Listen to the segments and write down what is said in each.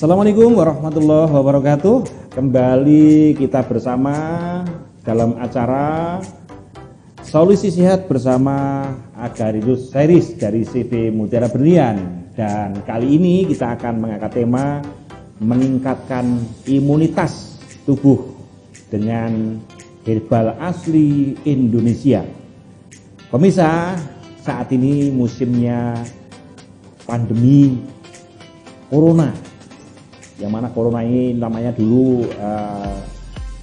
Assalamualaikum warahmatullahi wabarakatuh. Kembali kita bersama dalam acara Solusi Sehat bersama Agarinus Series dari CV Mutiara Berlian. Dan kali ini kita akan mengangkat tema meningkatkan imunitas tubuh dengan herbal asli Indonesia. Pemirsa, saat ini musimnya pandemi Corona, yang mana Corona ini namanya dulu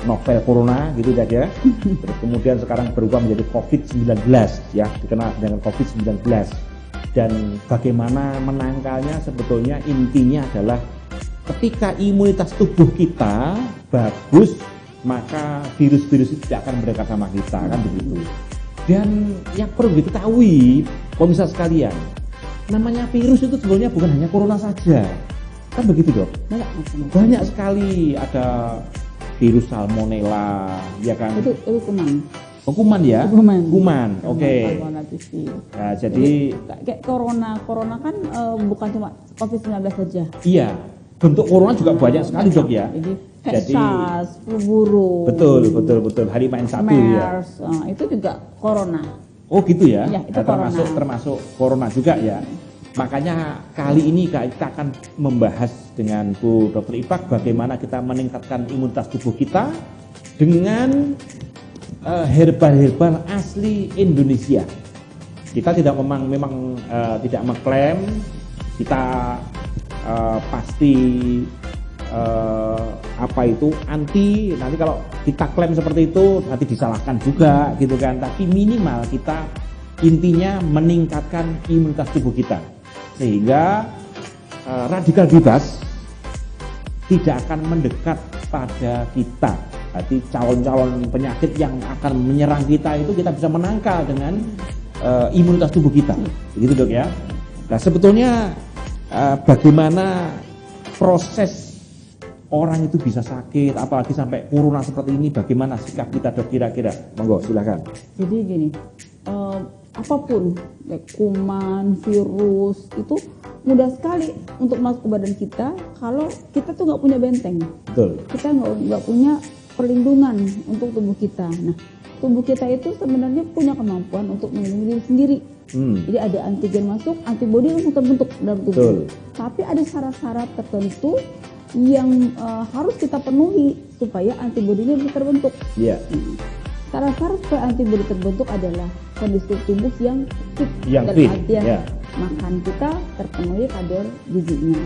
novel Corona gitu saja. Terus kemudian sekarang berubah menjadi COVID-19, ya, dikenal dengan COVID-19. Dan bagaimana menangkalnya sebetulnya intinya adalah ketika imunitas tubuh kita bagus, maka virus-virus itu tidak akan mendekat sama kita, kan begitu. Dan yang perlu diketahui pemirsa sekalian, namanya virus itu sebenarnya bukan hanya Corona saja, kan begitu dok? Banyak sekali, ada virus salmonella, ya kan? Itu kuman. Oh, kuman ya? Kuman. Oke. Nah, jadi kayak corona kan bukan cuma COVID-19 saja. Iya. Bentuk corona juga banyak sekali dok ya. Jadi SARS, flu burung. Betul. H5N1 ya. Itu juga corona. Oh gitu ya? Ya, itu termasuk corona juga ya. Makanya kali ini kita akan membahas dengan Bu Dr. Ipak bagaimana kita meningkatkan imunitas tubuh kita dengan herbal-herbal asli Indonesia. Kita tidak memang tidak mengklaim kita pasti anti. Nanti kalau kita klaim seperti itu nanti disalahkan juga gitu kan. Tapi minimal kita intinya meningkatkan imunitas tubuh kita sehingga radikal bebas tidak akan mendekat pada kita. Berarti calon-calon penyakit yang akan menyerang kita itu kita bisa menangkal dengan imunitas tubuh kita. Begitu dok ya. Nah sebetulnya bagaimana proses orang itu bisa sakit, apalagi sampai corona seperti ini, bagaimana sikap kita dok kira-kira? Monggo silakan. Jadi gini, apapun kuman, virus itu mudah sekali untuk masuk ke badan kita kalau kita tuh nggak punya benteng. Betul. Kita nggak punya perlindungan untuk tubuh kita. Nah, tubuh kita itu sebenarnya punya kemampuan untuk melindungi diri sendiri. Jadi ada antigen masuk, antibodi langsung terbentuk dalam tubuh. Betul. Tapi ada syarat-syarat tertentu yang harus kita penuhi supaya antibodinya bisa terbentuk. Iya. Syarat-syarat supaya antibodi terbentuk adalah kondisi tubuh yang fit, dan artian makan kita terpenuhi kadar gizinya.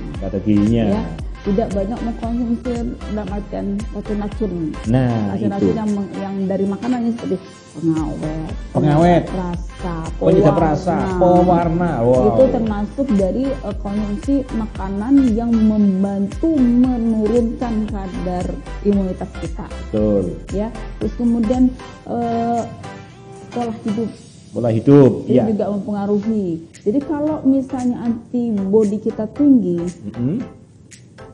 Ya, tidak banyak mengkonsumsi dalam artian racun-racun. Nah, racun-racun yang dari makanannya seperti pengawet, rasa, pewarna. Wow. Itu termasuk dari konsumsi makanan yang membantu menurunkan kadar imunitas kita. Betul. Ya, terus kemudian pola hidup ya. Juga mempengaruhi. Jadi kalau misalnya antibodi kita tinggi,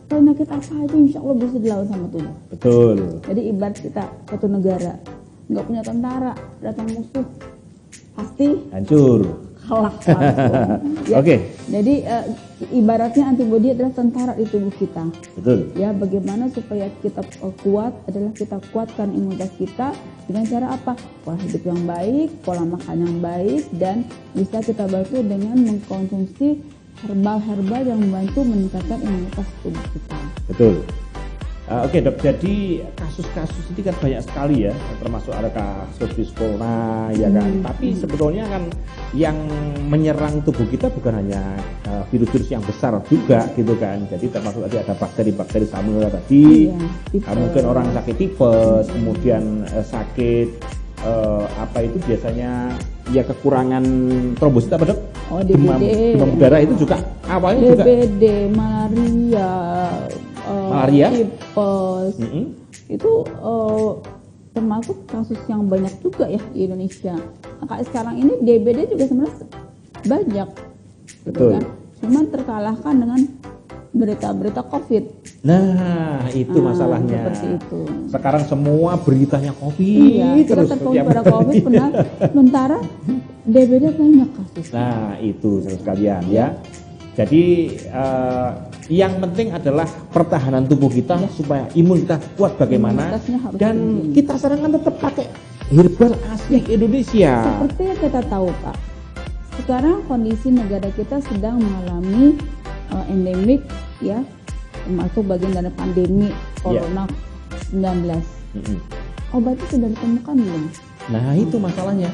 penyakit apa aja insya Allah bisa dilawan sama tubuh. Betul. Jadi ibarat kita satu negara nggak punya tentara, datang musuh pasti hancur, kalah ya. Oke. Jadi ibaratnya antibodi adalah tentara di tubuh kita. Betul. Ya, bagaimana supaya kita kuat adalah kita kuatkan imunitas kita dengan cara apa? Pola hidup yang baik, pola makan yang baik, dan bisa kita bantu dengan mengkonsumsi herbal-herbal yang membantu meningkatkan imunitas tubuh kita. Betul. Oke dok, jadi kasus-kasus ini kan banyak sekali ya, termasuk ada kasus corona ya kan. Tapi sebetulnya kan yang menyerang tubuh kita bukan hanya virus-virus yang besar juga gitu kan. Jadi termasuk tadi ada bakteri-bakteri salmonella tadi, mungkin orang sakit tipes, kemudian sakit itu biasanya ya kekurangan trombosit apa dok? Oh, DBD, demam berdarah itu juga awalnya DBD, malaria, tipes, itu termasuk kasus yang banyak juga ya di Indonesia. Nah, sekarang ini DBD juga sebenarnya banyak, betul. Kan? Cuman terkalahkan dengan berita-berita COVID. Nah, itu masalahnya. Seperti itu. Sekarang semua beritanya COVID. Iya, kita terfokus pada COVID, benar. Sementara DBD banyak kasus. Nah, itu sekalian ya. Jadi Yang penting adalah pertahanan tubuh kita supaya imun kita kuat bagaimana. Imunitasnya harus Dan tinggi. kita sekarang tetap pakai herbal asli Indonesia. Seperti yang kita tahu Pak, sekarang kondisi negara kita sedang mengalami endemik ya, termasuk bagian dari pandemi Corona 19. Obatnya sudah ditemukan belum? Nah itu masalahnya.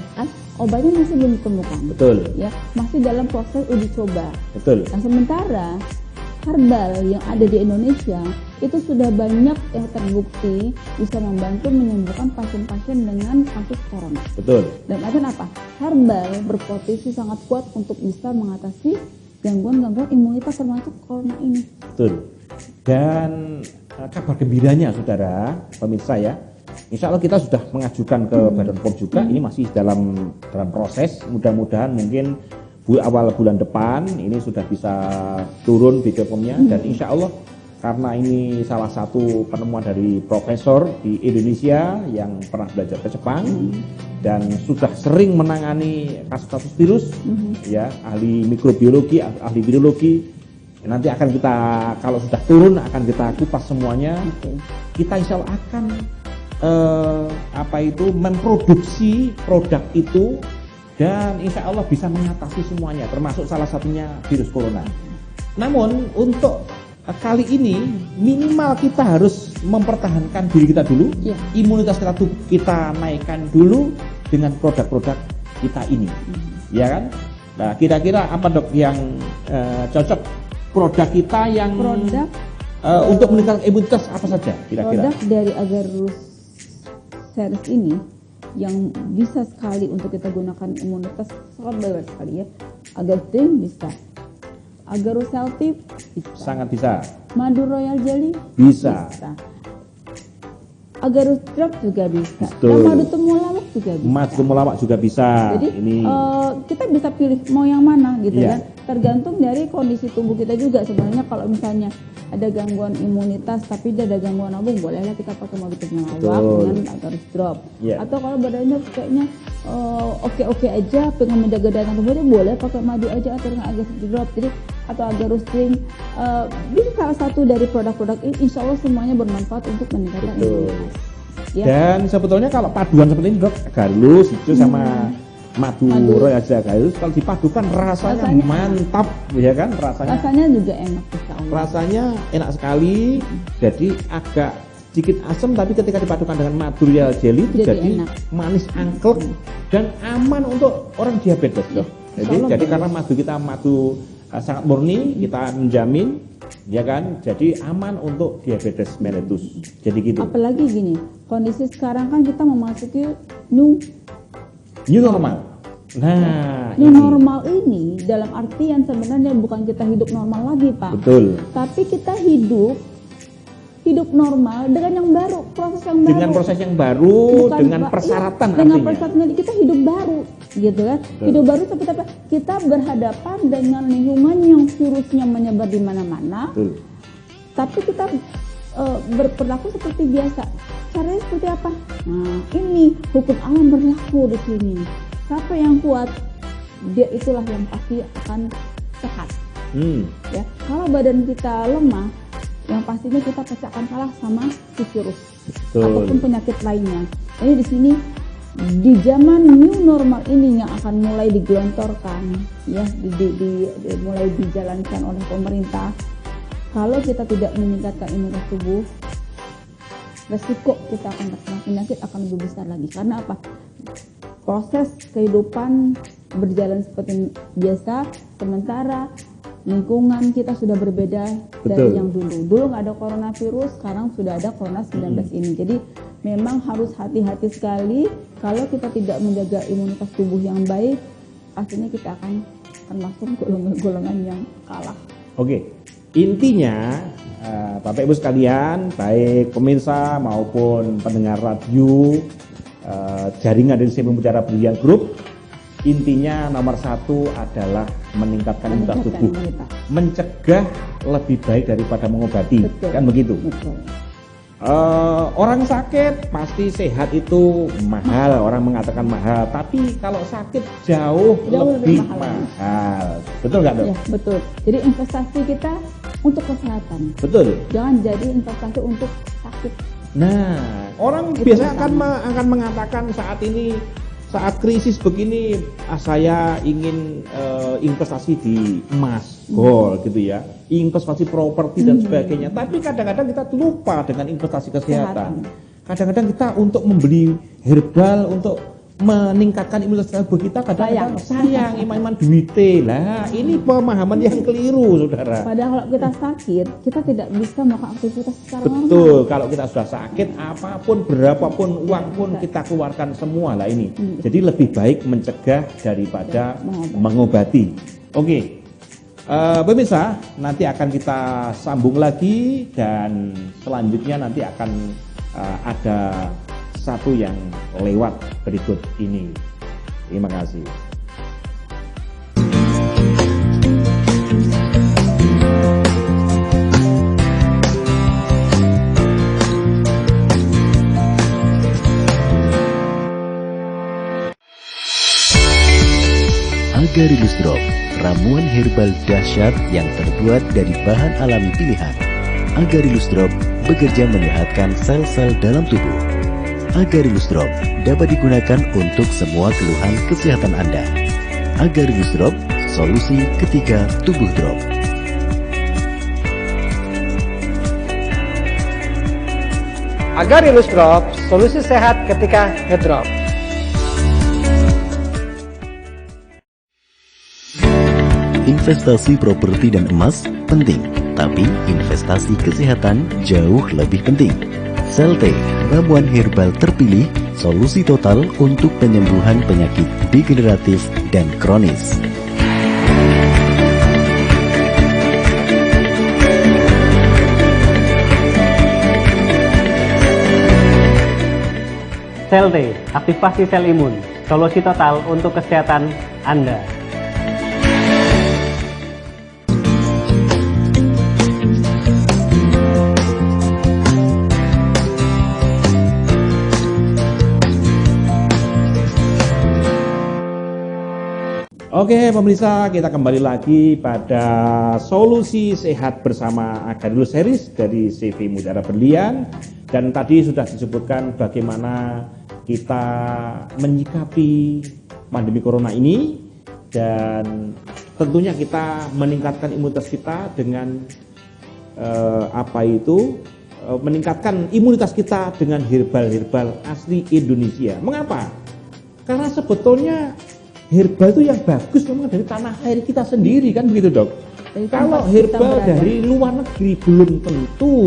Obatnya masih belum ditemukan. Betul. Ya, masih dalam proses uji coba. Betul. Nah sementara herbal yang ada di Indonesia itu sudah banyak yang terbukti bisa membantu menyembuhkan pasien-pasien dengan kasus corona. Betul. Dan artinya apa? Herbal berpotensi sangat kuat untuk bisa mengatasi gangguan-gangguan imunitas termasuk corona ini. Betul. Dan kabar gembiranya saudara pemirsa ya, insya Allah kita sudah mengajukan ke Badan POM juga. Ini masih dalam proses. Mudah-mudahan mungkin awal bulan depan ini sudah bisa turun BPOM-nya. Dan insya Allah karena ini salah satu penemuan dari profesor di Indonesia yang pernah belajar ke Jepang dan sudah sering menangani kasus-kasus virus, ya, ahli mikrobiologi, ahli virologi. Nanti akan kita, kalau sudah turun akan kita kupas semuanya. Kita insya Allah akan memproduksi produk itu dan insya Allah bisa mengatasi semuanya, termasuk salah satunya virus corona. Namun untuk kali ini minimal kita harus mempertahankan diri kita dulu, imunitas kita naikkan dulu dengan produk-produk kita ini, ya kan? Nah kira-kira apa dok yang cocok produk kita yang untuk meningkatkan imunitas apa saja kira-kira? Produk dari Agarus series ini yang bisa sekali untuk kita gunakan imunitas sangat banyak sekali ya. Agarus bisa, Agarus Healthy bisa, sangat bisa. Madu Royal Jelly bisa. Agarus Drop juga bisa. Betul. Dan Madu Temulawak juga bisa. Madu Temulawak juga bisa. Jadi ini kita bisa pilih mau yang mana gitu Iya. kan. Tergantung dari kondisi tubuh kita juga sebenarnya. Kalau misalnya ada gangguan imunitas tapi dia ada gangguan lambung, bolehlah kita pakai Madu Temulawak dengan Agarus Drop. Iya. Atau kalau badannya kayaknya oke-oke aja, pengen menjaga daya tahan tubuh, boleh pakai madu aja atau dengan Agarus Drop. Jadi atau Agarus Drink, ini salah satu dari produk-produk ini, insya Allah semuanya bermanfaat untuk meningkatkan imunitas. Ya. Dan sebetulnya kalau paduan seperti ini dok, Agarus itu sama madu Royal Agarus kalau dipadukan rasanya mantap, ya kan? Rasanya juga enak, insya Allah. Rasanya enak sekali, jadi agak sedikit asam tapi ketika dipadukan dengan madu Royal Jelly itu jadi manis angklek dan aman untuk orang diabetes dok. Jadi karena madu kita sangat murni, kita menjamin, ya kan, jadi aman untuk diabetes mellitus. Jadi gitu. Apalagi gini, kondisi sekarang kan kita memasuki new normal. Nah, new normal ini dalam artian sebenarnya bukan kita hidup normal lagi Pak. Betul. Tapi kita hidup normal dengan yang baru, proses yang baru. Dengan proses yang baru, dengan persyaratan dengan artinya. persyaratan kita hidup baru, gitu kan? Betul. Hidup baru seperti apa? Kita berhadapan dengan lingkungan yang virusnya menyebar di mana-mana. Betul. Tapi kita berperilaku seperti biasa. Caranya seperti apa? Nah, ini hukum alam berlaku di sini. Siapa yang kuat, dia itulah yang pasti akan sehat. Ya, kalau badan kita lemah, yang pastinya kita pasti akan kalah sama si virus ataupun penyakit lainnya. Jadi di sini di zaman new normal ini yang akan mulai digelontorkan, ya, mulai dijalankan oleh pemerintah. Kalau kita tidak meningkatkan imunitas tubuh, resiko kita akan terkena penyakit akan lebih besar lagi. Karena apa? Proses kehidupan berjalan seperti biasa, sementara lingkungan kita sudah berbeda dari yang dulu. Dulu nggak ada coronavirus, sekarang sudah ada corona 19 ini. Jadi memang harus hati-hati sekali. Kalau kita tidak menjaga imunitas tubuh yang baik, pastinya kita akan masuk golongan yang kalah. Oke, intinya Bapak Ibu sekalian, baik pemirsa maupun pendengar radio jaringan dari CV Mutiara Brilian Group, intinya nomor satu adalah meningkatkan imunitas tubuh, mencegah lebih baik daripada mengobati. Betul. Kan begitu. Betul. Orang sakit pasti sehat itu mahal, orang mengatakan mahal, tapi kalau sakit jauh lebih mahal. Betul nggak dok? Ya, betul. Jadi investasi kita untuk kesehatan. Betul. Jangan jadi investasi untuk sakit. Nah, orang Itu biasanya pertama. akan mengatakan saat ini, saat krisis begini, saya ingin investasi di emas, gold gitu ya, investasi properti dan sebagainya. Tapi kadang-kadang kita lupa dengan investasi kesehatan. Kadang-kadang kita untuk membeli herbal untuk meningkatkan imunitas tubuh kita kadang-kadang sayang iman-iman duite lah. Ini pemahaman yang keliru, saudara. Padahal kalau kita sakit, kita tidak bisa melakukan aktivitas secara normal. Betul, kalau kita sudah sakit, apapun, berapapun uang pun kita keluarkan semua lah ini. Jadi lebih baik mencegah daripada mengobati. Oke, pemirsa, nanti akan kita sambung lagi dan selanjutnya nanti akan ada satu yang lewat berikut ini. Terima kasih. Agarylus Drop, ramuan herbal dahsyat yang terbuat dari bahan alami pilihan. Agarylus Drop bekerja menyehatkan sel-sel dalam tubuh. Agarylus Drop dapat digunakan untuk semua keluhan kesehatan Anda. Agarylus Drop, solusi ketika tubuh drop. Agarylus Drop, solusi sehat ketika head drop. Investasi properti dan emas penting, tapi investasi kesehatan jauh lebih penting. Selte, ramuan herbal terpilih, solusi total untuk penyembuhan penyakit degeneratif dan kronis. Selte, aktivasi sel imun, solusi total untuk kesehatan Anda. Oke pemirsa, kita kembali lagi pada solusi sehat bersama Agarylus series dari CV Mutiara Berlian. Dan tadi sudah disebutkan bagaimana kita menyikapi pandemi corona ini, dan tentunya kita meningkatkan imunitas kita dengan meningkatkan imunitas kita dengan herbal-herbal asli Indonesia. Mengapa? Karena sebetulnya herbal itu yang bagus memang dari tanah air kita sendiri, kan begitu dok? Kalau herbal dari luar negeri belum tentu.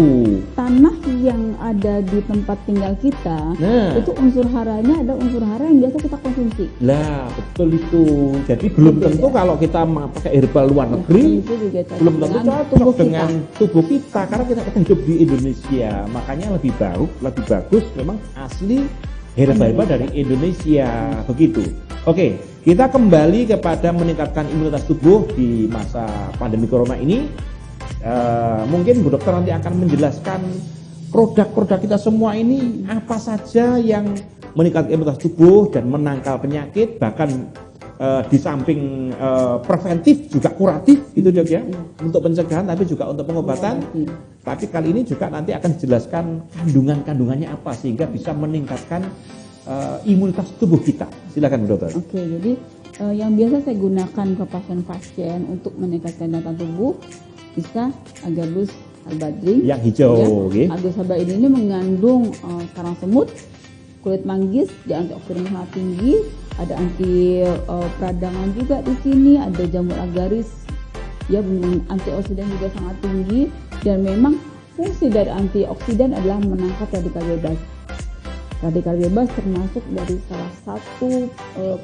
Tanah yang ada di tempat tinggal kita, itu unsur haranya ada unsur hara yang biasa kita konsumsi. Lah betul itu. Jadi belum tentu kalau kita pakai herbal luar negeri, belum tentu cocok dengan tubuh kita, karena kita hidup di Indonesia. Makanya lebih bagus memang asli herbal dari Indonesia, begitu. Oke, kita kembali kepada meningkatkan imunitas tubuh di masa pandemi corona ini. Mungkin Bu Dokter nanti akan menjelaskan produk-produk kita semua ini apa saja yang meningkatkan imunitas tubuh dan menangkal penyakit, bahkan di samping preventif juga kuratif, itu dok ya, untuk pencegahan tapi juga untuk pengobatan. Tapi kali ini juga nanti akan dijelaskan kandungannya apa sehingga bisa meningkatkan imunitas tubuh kita. Silakan Bu Dokter. Oke, jadi yang biasa saya gunakan ke pasien-pasien untuk meningkatkan daya tahan tubuh bisa Agarylus Herbal Drink yang hijau. Ya. Okay. Agarylus Herbal ini mengandung sarang semut, kulit manggis, dia antioksidan sangat tinggi, ada anti peradangan juga di sini, ada jamur agaris, ya antioksidan juga sangat tinggi, dan memang fungsi dari antioksidan adalah menangkap radikal bebas. Radikal bebas termasuk dari salah satu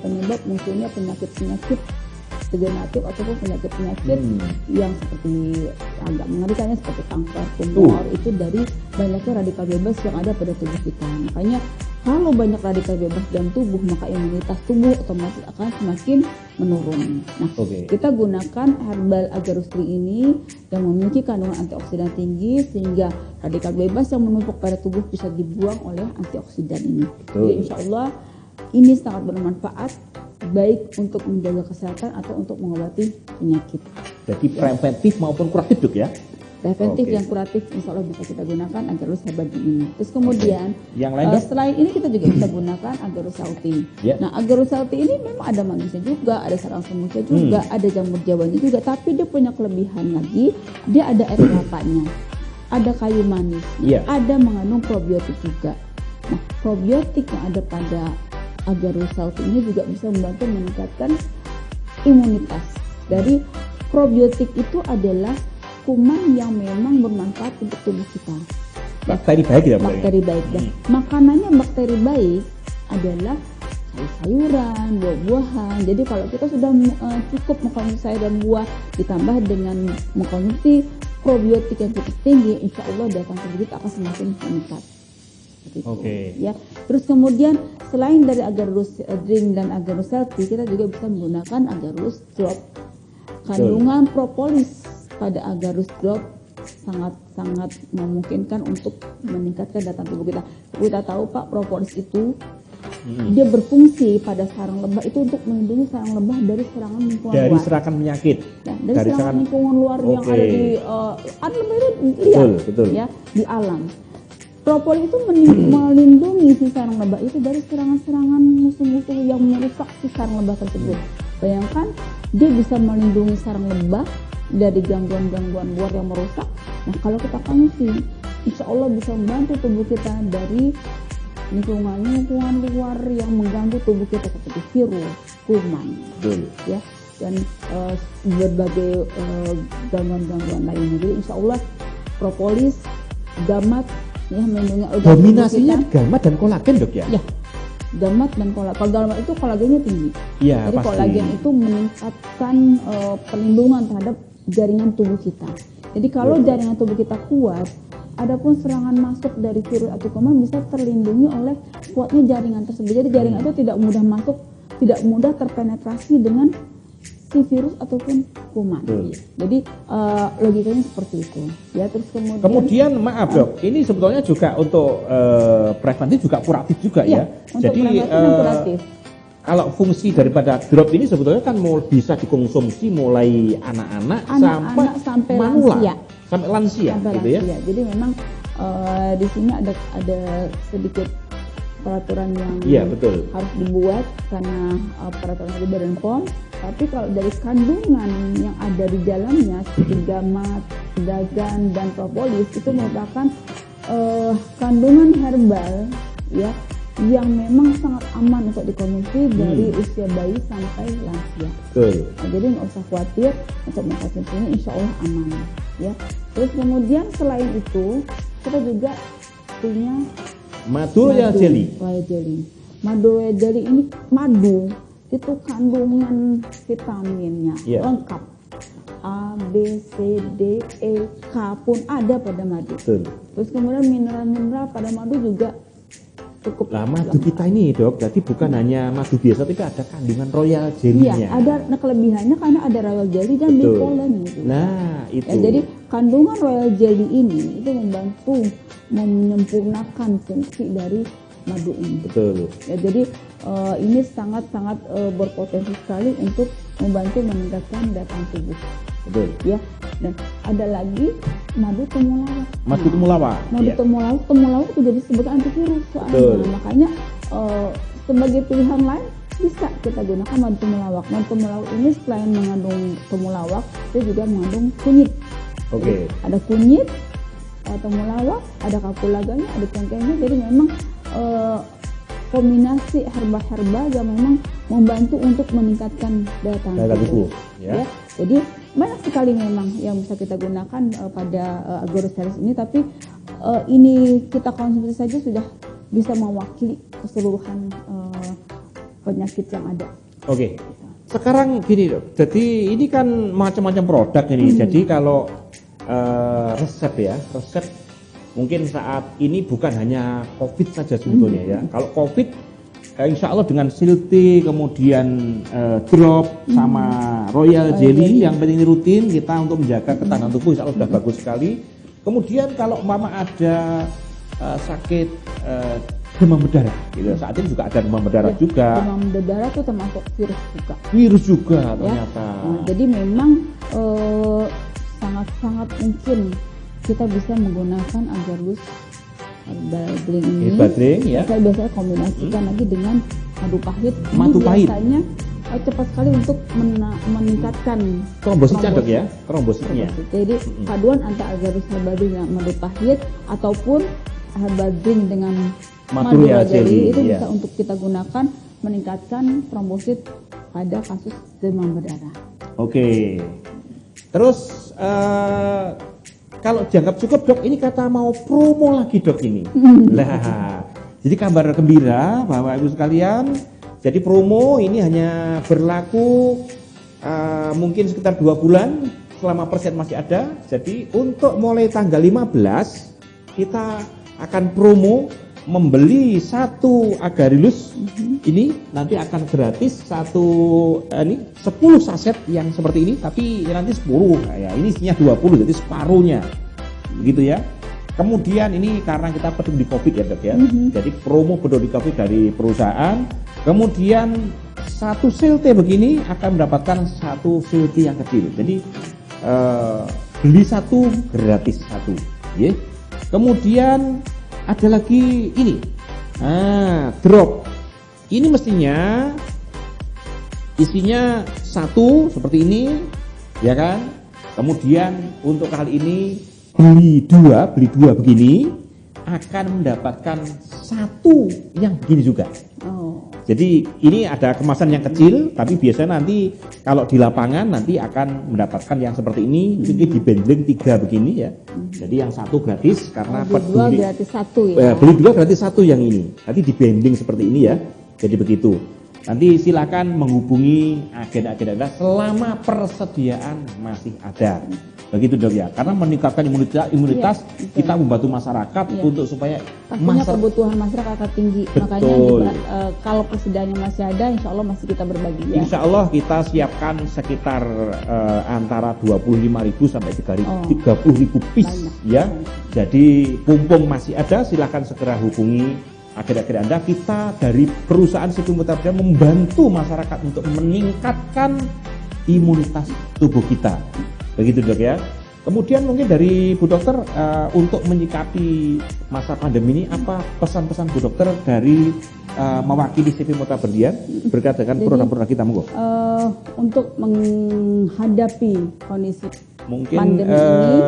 penyebab munculnya penyakit-penyakit degeneratif ataupun penyakit-penyakit yang seperti agak mengerikannya seperti kanker, tumor, itu dari banyaknya radikal bebas yang ada pada tubuh kita. Makanya kalau banyak radikal bebas dalam tubuh, maka imunitas tubuh otomatis akan semakin menurun. Nah, kita gunakan herbal Agarylus ini yang memiliki kandungan antioksidan tinggi sehingga radikal bebas yang menumpuk pada tubuh bisa dibuang oleh antioksidan ini. Jadi insya Allah ini sangat bermanfaat baik untuk menjaga kesehatan atau untuk mengobati penyakit. Jadi preventif maupun kuratif dok ya? Preventif Oke. yang kuratif insya Allah bisa kita gunakan Agarus Herbal Drink ini. Terus kemudian Yang lain, Dok? selain ini kita juga bisa gunakan Agarus Healthy. Ya. Nah Agarus Healthy ini memang ada manisnya juga, ada sarang semutnya juga, ada jamur jawanya juga, tapi dia punya kelebihan lagi, dia ada air kelapanya, ada kayu manis, Ya. ada mengandung probiotik juga. Nah probiotik yang ada pada Agarus Healthy ini juga bisa membantu meningkatkan imunitas. Dari probiotik itu adalah kuman yang memang bermanfaat untuk tubuh kita. Bakteri baik ya, Mbak? Bakteri baik. Dan makanannya bakteri baik adalah sayur-sayuran, buah-buahan. Jadi kalau kita sudah cukup mengkonsumsi sayur dan buah ditambah dengan mengkonsumsi probiotik yang cukup tinggi, insya Allah daya tahan tubuh kita akan semakin meningkat. Seperti itu. Oke. Ya. Terus kemudian selain dari Agarus Drink dan Agarus Healthy, kita juga bisa menggunakan Agarus Drop. Kandungan propolis pada Agarus Drop sangat-sangat memungkinkan untuk meningkatkan daya tahan tubuh kita. Kita tahu Pak, propolis itu dia berfungsi pada sarang lebah itu untuk melindungi sarang lebah dari serangan lingkungan Dari luar. serangan penyakit. Nah, dari serangan lingkungan luar yang Oke. ada di ada lebah itu liar, Betul. ya di alam. Propolis itu melindungi si sarang lebah itu dari serangan-serangan musuh-musuh yang merusak si sarang lebah tersebut. Bayangkan dia bisa melindungi sarang lebah dari gangguan-gangguan luar yang merusak. Nah kalau kita konsumsi, insya Allah bisa membantu tubuh kita dari lingkungan luar yang mengganggu tubuh kita seperti virus, kuman, Betul. ya, dan berbagai gangguan-gangguan lainnya. Jadi insya Allah propolis, gamat, ya melindungi organ tubuh Dominasinya kita. gamat dan kolagen, Dok ya? Ya, gamat dan kolagen. Kalau gamat itu kolagennya tinggi. Iya, Jadi pasti. kolagen itu meningkatkan perlindungan terhadap jaringan tubuh kita. Jadi kalau Betul. jaringan tubuh kita kuat, adapun serangan masuk dari virus atau kuman bisa terlindungi oleh kuatnya jaringan tersebut. Jadi jaringan itu tidak mudah masuk, tidak mudah terpenetrasi dengan si virus ataupun kuman. Betul. Jadi logikanya seperti itu. Ya, terus Kemudian maaf Dok, ini sebetulnya juga untuk preventif juga kuratif juga Iya, ya. untuk Jadi preventif dan kuratif. kalau fungsi daripada drop ini sebetulnya kan bisa dikonsumsi mulai anak-anak sampai manula, lansia. sampai lansia Sampai gitu ya. lansia. Jadi memang di sini ada sedikit peraturan yang Iya, betul. harus dibuat karena peraturan dari Badan POM. Tapi kalau dari kandungan yang ada di dalamnya seperti gamat, dagan, dan propolis itu merupakan kandungan herbal ya yang memang sangat aman untuk dikonsumsi dari usia bayi sampai lansia. Betul. Nah, jadi nggak usah khawatir untuk mengkonsumsi ini, insya Allah aman ya. Terus kemudian selain itu kita juga punya Madu Royal Jelly. Royal Jelly. Madu Royal Jelly ini madu itu kandungan vitaminnya Iya. lengkap. A, B, C, D, E, K pun ada pada madu. Betul. Terus kemudian mineral-mineral pada madu juga cukup. Lah madu kita ini Dok, jadi bukan hanya madu biasa tapi ada kandungan Royal Iya, Jelly-nya. ada kelebihannya karena ada Royal Jelly dan Betul. bipolen gitu. Nah, itu. Ya, jadi kandungan Royal Jelly ini itu membantu menyempurnakan fungsi dari madu ini. Betul. Ya, jadi ini sangat-sangat berpotensi sekali untuk membantu meningkatkan daya tahan tubuh. Betul. Ya, dan ada lagi madu temulawak. Madu temulawak. Madu Iya. temulawak juga disebut antivirus soalnya. Betul. Makanya sebagai pilihan lain bisa kita gunakan madu temulawak. Madu temulawak ini selain mengandung temulawak, dia juga mengandung kunyit. Oke. Ada kunyit, temulawak, ada kapulaganya, ada cengkehnya. Jadi memang kombinasi herba-herba yang memang membantu untuk meningkatkan daya tahan Daya tahan tubuh. tubuh, ya. Jadi banyak sekali memang yang bisa kita gunakan pada Agarus Series ini, tapi ini kita konsumsi saja sudah bisa mewakili keseluruhan penyakit yang ada. Oke. Sekarang gini Dok, jadi ini kan macam-macam produk ini. Jadi kalau resep ya, resep mungkin saat ini bukan hanya COVID saja sebetulnya ya. Kalau COVID, insya Allah dengan Silty, kemudian drop sama Royal Jelly yang penting rutin kita untuk menjaga ketahanan tubuh, insya Allah sudah bagus sekali. Kemudian kalau mama ada sakit demam berdarah, gitu. Saat ini juga ada demam berdarah juga. Demam berdarah itu termasuk virus juga. Virus juga Ya. ternyata. Nah, jadi memang sangat-sangat mungkin kita bisa menggunakan agarus herbal drink ini. Herbal drink, ya. Saya biasanya kombinasikan lagi dengan madu pahit. Madu Ini pahit. biasanya cepat sekali untuk meningkatkan Trombositnya dok ya, trombositnya. trombosit. Jadi paduan antara agarus herbal drink dengan madu pahit ataupun herbal drink dengan Madu madu Royal Royal Jelly Jelly, itu iya. bisa untuk kita gunakan meningkatkan trombosit pada kasus demam berdarah. Oke. Terus kalau dianggap cukup dok, ini kata mau promo lagi dok ini. Lah, jadi kabar gembira bahwa ibu sekalian, jadi promo ini hanya berlaku mungkin sekitar 2 bulan selama persen masih ada. Jadi untuk mulai tanggal 15 kita akan promo membeli 1 Agarylus ini nanti akan gratis 10 saset yang seperti ini, tapi nanti 10 ya, ini isinya 20 jadi separuhnya begitu ya. Kemudian ini karena kita peduli Covid ya dok ya, jadi promo peduli Covid dari perusahaan. Kemudian 1 CLT begini akan mendapatkan 1 CLT yang kecil, jadi beli 1 gratis 1 ya. Kemudian ada lagi ini, drop. Ini mestinya isinya 1 seperti ini, ya kan? Kemudian untuk kali ini beli 2 begini akan mendapatkan 1 yang begini juga. Oh. Jadi ini ada kemasan yang kecil, tapi biasanya nanti kalau di lapangan nanti akan mendapatkan yang seperti ini, mungkin dibanding 3 begini ya. Jadi yang 1 gratis karena Beli 2 gratis 1 ya. beli 2 gratis 1 yang ini. Nanti dibanding seperti ini ya. Jadi begitu. Nanti silakan menghubungi agen-agen Anda selama persediaan masih ada. Begitu dok ya. Karena meningkatkan imunitas Iya, kita membantu masyarakat untuk supaya pastinya kebutuhan masyarakat akan tinggi. Betul. Makanya kalau persediaannya masih ada, insya Allah masih kita berbagi ya. Insya Allah kita siapkan sekitar antara 25.000 sampai 30.000 piece ya. Jadi mumpung masih ada, silakan segera hubungi agen-agen Anda. Kita dari perusahaan Sipi Mutabda membantu masyarakat untuk meningkatkan imunitas tubuh kita. Begitu dok ya. Kemudian mungkin dari Bu Dokter untuk menyikapi masa pandemi ini, apa pesan-pesan Bu Dokter dari mewakili Sipi Mutabdia berkaitan dengan program-program kita, monggo. Untuk menghadapi kondisi Mungkin pandemi ini,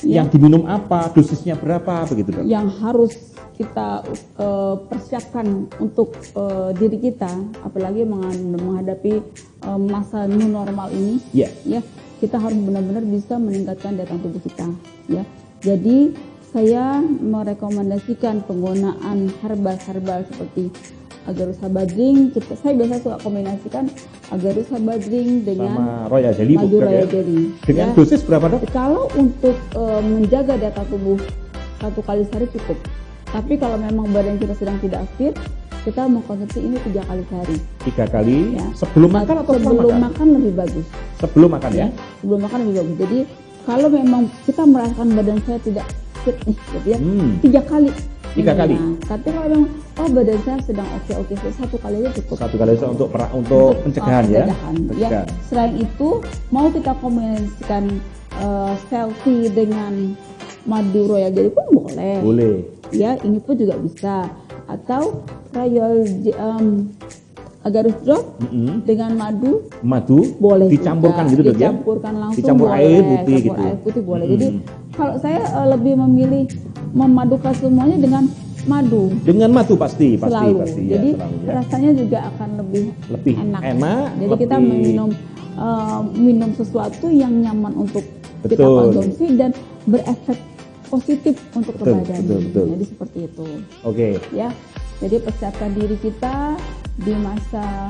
yang diminum apa, dosisnya berapa, begitu dok? yang harus kita persiapkan untuk diri kita, apalagi menghadapi masa new normal ini, Ya. ya kita harus benar-benar bisa meningkatkan daya tahan tubuh kita, ya. Jadi saya merekomendasikan penggunaan herbal seperti Agarus Herbal Drink. Saya biasa suka kombinasikan Agarus Herbal Drink dengan Sama Royal Jelly, madu Bu, Royal ya? Jelly. Dengan Ya. dosis berapa dok? Kalau untuk menjaga daya tahan tubuh 1 kali sehari cukup. Tapi kalau memang badan kita sedang tidak fit, kita mengkonsumsi ini 3 kali sehari. 3 kali Ya. sebelum makan atau setelah sebelum makan? makan lebih bagus. Sebelum makan ya? Sebelum makan lebih bagus. Jadi kalau memang kita merasakan badan saya tidak fit nih, gitu ya, 3 kali. 3 kali. Nah, tapi kalau memang badan saya sedang oke, 1 kali aja cukup. 1 kali untuk pencegahan ya? Pencegahan, ya. Pencegahan. Selain itu, mau kita kombinasikan selfie dengan madu Royal Jelly pun boleh. Boleh. Ya, ini pun juga bisa. Atau Agarus Drop dengan madu boleh dicampurkan juga. gitu dok ya? Dicampurkan langsung Dicampur boleh. air putih Campur gitu. air putih boleh. Jadi kalau saya lebih memilih memadukan semuanya dengan madu Dengan madu pasti selalu. ya, Jadi selalu, ya. rasanya juga akan lebih enak. Jadi kita lebih- minum sesuatu yang nyaman untuk kita Betul. konsumsi dan berefek positif untuk ke Betul, badan. betul. Jadi seperti itu. Oke. Ya. Jadi persiapkan diri kita di masa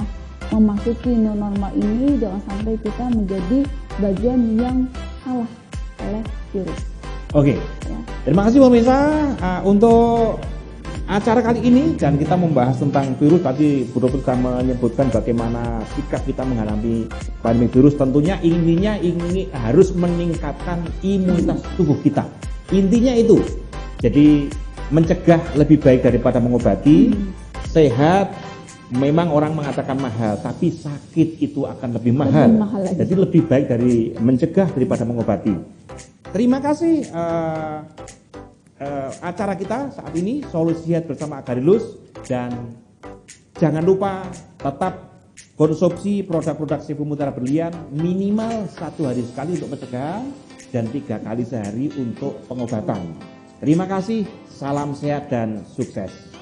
memasuki new normal ini, jangan sampai kita menjadi bagian yang kalah oleh virus. Oke. Ya. Terima kasih pemirsa untuk acara kali ini, dan kita membahas tentang virus. Tadi Bu Dokter sudah menyebutkan bagaimana sikap kita menghadapi pandemi virus. Tentunya intinya harus meningkatkan imunitas tubuh kita. Intinya itu. Jadi mencegah lebih baik daripada mengobati. Sehat memang orang mengatakan mahal, tapi sakit itu akan lebih mahal. Lebih mahal lagi. Jadi lebih baik dari mencegah daripada mengobati. Terima kasih acara kita saat ini, Solusi Sehat bersama Agarilus, dan jangan lupa tetap konsumsi produk-produk Seafood Mutiara Berlian minimal 1 hari sekali untuk pencegahan dan 3 kali sehari untuk pengobatan. Terima kasih, salam sehat dan sukses.